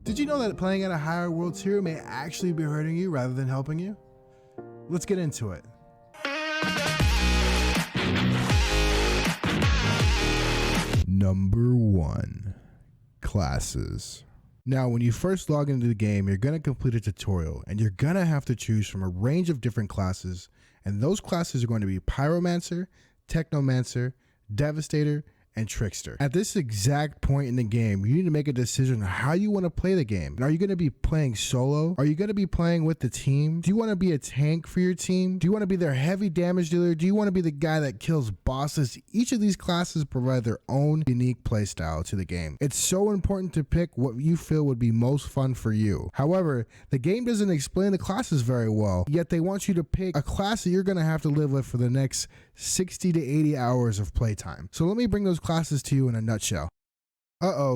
Did you know that playing at a higher world tier may actually be hurting you rather than helping you? Let's get into it. Number 1, classes. Now, when you first log into the game, you're going to complete a tutorial and you're going to have to choose from a range of different classes, and those classes are going to be Pyromancer, Technomancer, Devastator, and Trickster. At this exact point in the game, you need to make a decision on how you want to play the game. Are you going to be playing solo? Are you going to be playing with the team? Do you want to be a tank for your team? Do you want to be their heavy damage dealer? Do you want to be the guy that kills bosses? Each of these classes provide their own unique playstyle to the game. It's so important to pick what you feel would be most fun for you. However, the game doesn't explain the classes very well, yet they want you to pick a class that you're going to have to live with for the next 60 to 80 hours of playtime. So let me bring those classes to you in a nutshell.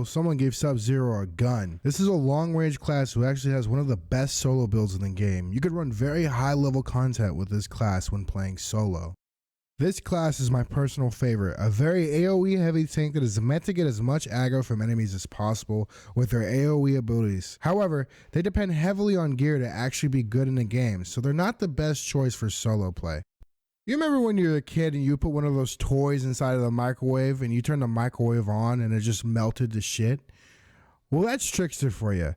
Someone gave Sub-Zero a gun. This is a long-range class who actually has one of the best solo builds in the game. You could run very high-level content with this class when playing solo. This class is my personal favorite, a very AoE heavy tank that is meant to get as much aggro from enemies as possible with their AoE abilities. However, they depend heavily on gear to actually be good in the game, so they're not the best choice for solo play. You remember when you were a kid and you put one of those toys inside of the microwave and you turn the microwave on and it just melted to shit? Well, that's Trickster for you.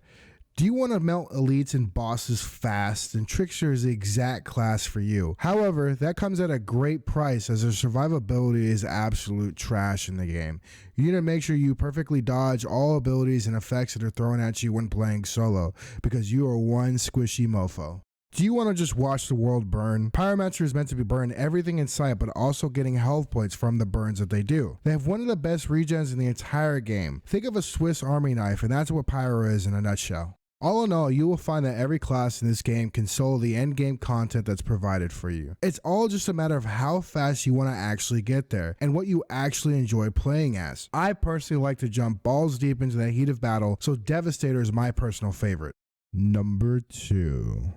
Do you want to melt elites and bosses fast? Then Trickster is the exact class for you. However, that comes at a great price as their survivability is absolute trash in the game. You need to make sure you perfectly dodge all abilities and effects that are thrown at you when playing solo, because you are one squishy mofo. Do you want to just watch the world burn? Pyromancer is meant to be burning everything in sight, but also getting health points from the burns that they do. They have one of the best regens in the entire game. Think of a Swiss Army knife, and that's what Pyro is in a nutshell. All in all, you will find that every class in this game can solo the end game content that's provided for you. It's all just a matter of how fast you want to actually get there and what you actually enjoy playing as. I personally like to jump balls deep into the heat of battle, so Devastator is my personal favorite. Number 2.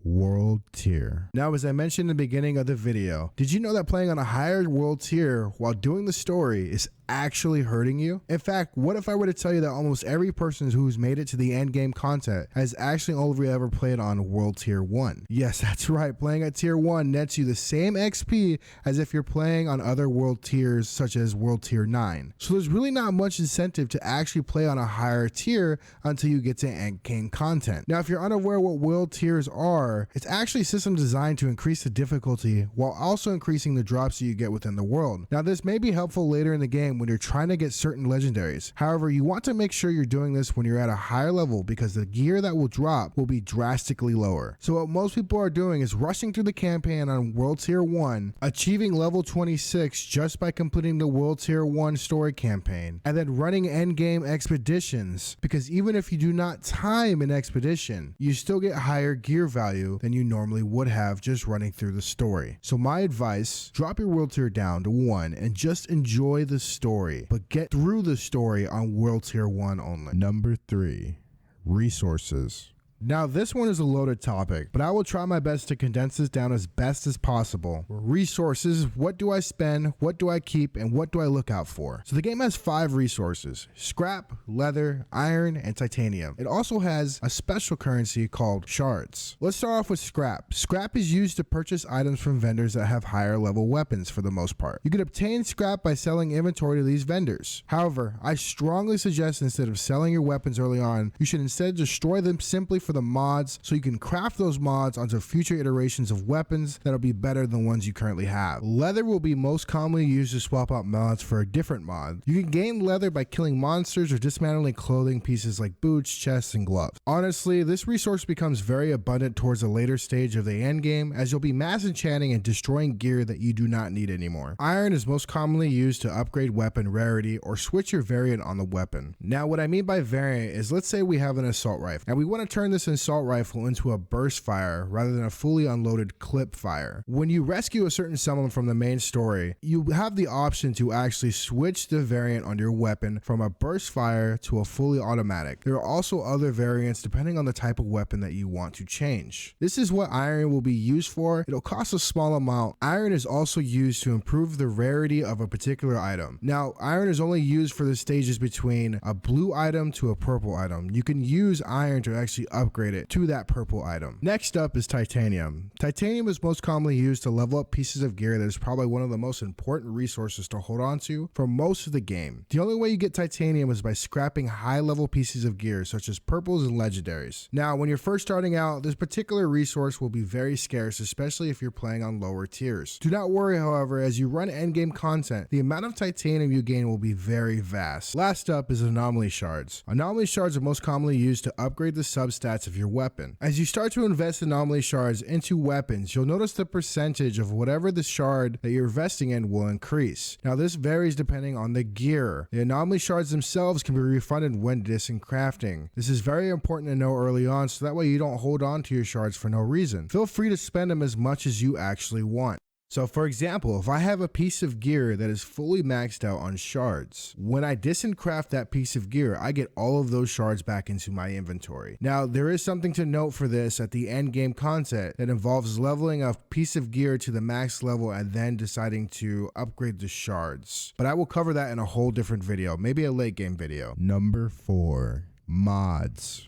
World tier. Now, as I mentioned in the beginning of the video, did you know that playing on a higher world tier while doing the story is actually hurting you? In fact, what if I were to tell you that almost every person who's made it to the end game content has actually only ever played on world tier 1? Yes, that's right. Playing at tier 1 nets you the same XP as if you're playing on other world tiers such as world tier 9. So there's really not much incentive to actually play on a higher tier until you get to end game content. Now, if you're unaware what world tiers are, it's actually a system designed to increase the difficulty while also increasing the drops that you get within the world. Now, this may be helpful later in the game when you're trying to get certain legendaries. However, you want to make sure you're doing this when you're at a higher level, because the gear that will drop will be drastically lower. So what most people are doing is rushing through the campaign on World Tier 1, achieving level 26 just by completing the World Tier 1 story campaign, and then running endgame expeditions, because even if you do not time an expedition, you still get higher gear value than you normally would have just running through the story. So my advice, drop your world tier down to 1 and just enjoy the story, but get through the story on world tier 1 only. Number 3, resources. Now, this one is a loaded topic, but I will try my best to condense this down as best as possible. Resources: what do I spend, what do I keep, and what do I look out for? So the game has 5 resources: scrap, leather, iron, and titanium. It also has a special currency called shards. Let's start off with scrap. Scrap is used to purchase items from vendors that have higher level weapons for the most part. You can obtain scrap by selling inventory to these vendors. However, I strongly suggest instead of selling your weapons early on, you should instead destroy them simply for the mods, so you can craft those mods onto future iterations of weapons that'll be better than ones you currently have. Leather will be most commonly used to swap out mods for a different mod. You can gain leather by killing monsters or dismantling clothing pieces like boots, chests, and gloves. Honestly, this resource becomes very abundant towards a later stage of the end game, as you'll be mass enchanting and destroying gear that you do not need anymore. Iron is most commonly used to upgrade weapon rarity or switch your variant on the weapon. Now, what I mean by variant is, let's say we have an assault rifle and we want to turn this assault rifle into a burst fire rather than a fully unloaded clip fire. When you rescue a certain summon from the main story, you have the option to actually switch the variant on your weapon from a burst fire to a fully automatic. There are also other variants depending on the type of weapon that you want to change. This is what iron will be used for. It'll cost a small amount. Iron is also used to improve the rarity of a particular item. Now, iron is only used for the stages between a blue item to a purple item. You can use iron to actually upgrade it to that purple item. Next up is titanium. Titanium is most commonly used to level up pieces of gear that is probably one of the most important resources to hold on to for most of the game. The only way you get titanium is by scrapping high level pieces of gear such as purples and legendaries. Now, when you're first starting out, this particular resource will be very scarce, especially if you're playing on lower tiers. Do not worry, however, as you run endgame content, the amount of titanium you gain will be very vast. Last up is anomaly shards. Anomaly shards are most commonly used to upgrade the substats of your weapon. As you start to invest anomaly shards into weapons, you'll notice the percentage of whatever the shard that you're investing in will increase. Now, this varies depending on the gear. The anomaly shards themselves can be refunded when crafting. This is very important to know early on so that way you don't hold on to your shards for no reason. Feel free to spend them as much as you actually want. So for example, if I have a piece of gear that is fully maxed out on shards, when I disencraft that piece of gear, I get all of those shards back into my inventory. Now, there is something to note for this at the end game content that involves leveling a piece of gear to the max level and then deciding to upgrade the shards. But I will cover that in a whole different video, maybe a late game video. Number 4, mods.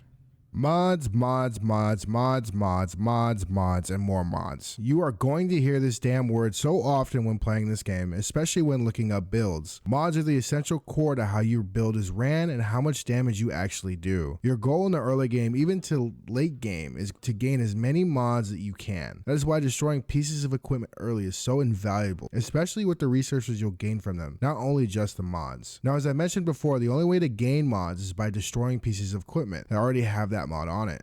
Mods, mods, mods, mods, mods, mods, mods, and more mods. You are going to hear this damn word so often when playing this game, especially when looking up builds. Mods are the essential core to how your build is ran and how much damage you actually do. Your goal in the early game, even to late game, is to gain as many mods that you can. That is why destroying pieces of equipment early is so invaluable, especially with the resources you'll gain from them, not only just the mods. Now, as I mentioned before, the only way to gain mods is by destroying pieces of equipment that already have that mod on it.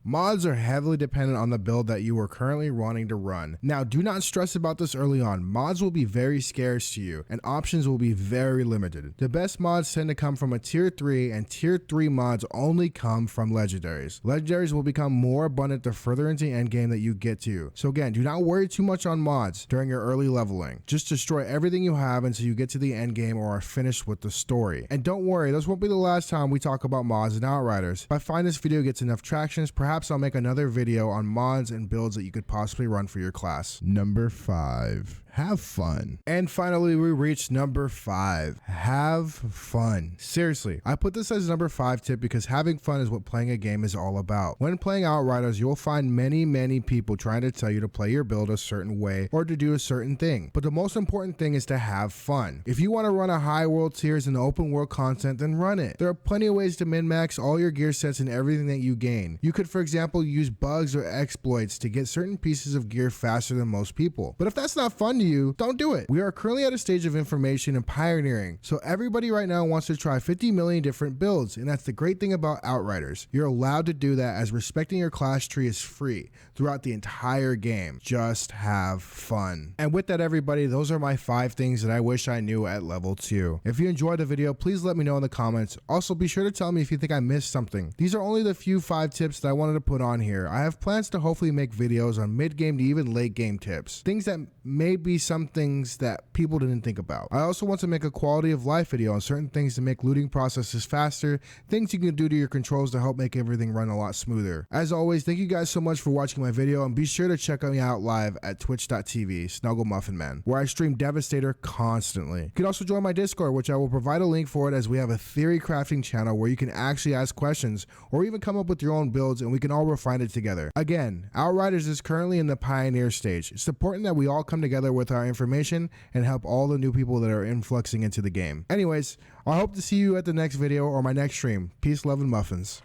Mods are heavily dependent on the build that you are currently wanting to run. Now, do not stress about this early on. Mods will be very scarce to you and options will be very limited. The best mods tend to come from a tier 3 and tier 3 mods only come from legendaries. Legendaries will become more abundant the further into the endgame that you get to. So again, do not worry too much on mods during your early leveling. Just destroy everything you have until you get to the endgame or are finished with the story. And don't worry, this won't be the last time we talk about mods and Outriders. If I find this video gets enough traction, perhaps I'll make another video on mods and builds that you could possibly run for your class. Number 5. Have fun. And finally, we reached number 5. Have fun. Seriously, I put this as number 5 tip because having fun is what playing a game is all about. When playing Outriders, you'll find many people trying to tell you to play your build a certain way or to do a certain thing. But the most important thing is to have fun. If you want to run a high world tiers and open world content, then run it. There are plenty of ways to min-max all your gear sets and everything that you gain. You could, for example, use bugs or exploits to get certain pieces of gear faster than most people. But if that's not fun to you, don't do it. We are currently at a stage of information and pioneering, so everybody right now wants to try 50 million different builds, and that's the great thing about Outriders. You're allowed to do that as respecting your class tree is free throughout the entire game. Just have fun. And with that, everybody, those are my 5 things that I wish I knew at level 2. If you enjoyed the video, please let me know in the comments. Also, be sure to tell me if you think I missed something. These are only the few 5 tips that I wanted to put on here. I have plans to hopefully make videos on mid-game to even late-game tips. Things that may be some things that people didn't think about. I also want to make a quality of life video on certain things to make looting processes faster, things you can do to your controls to help make everything run a lot smoother. As always, thank you guys so much for watching my video, and be sure to check me out live at twitch.tv SnuggleMuffinMan, where I stream Devastator constantly. You can also join my Discord, which I will provide a link for it, as we have a theory crafting channel where you can actually ask questions or even come up with your own builds and we can all refine it together. Again, Outriders is currently in the pioneer stage. It's important that we all come together with our information and help all the new people that are influxing into the game. Anyways, I hope to see you at the next video or my next stream. Peace, love, and muffins.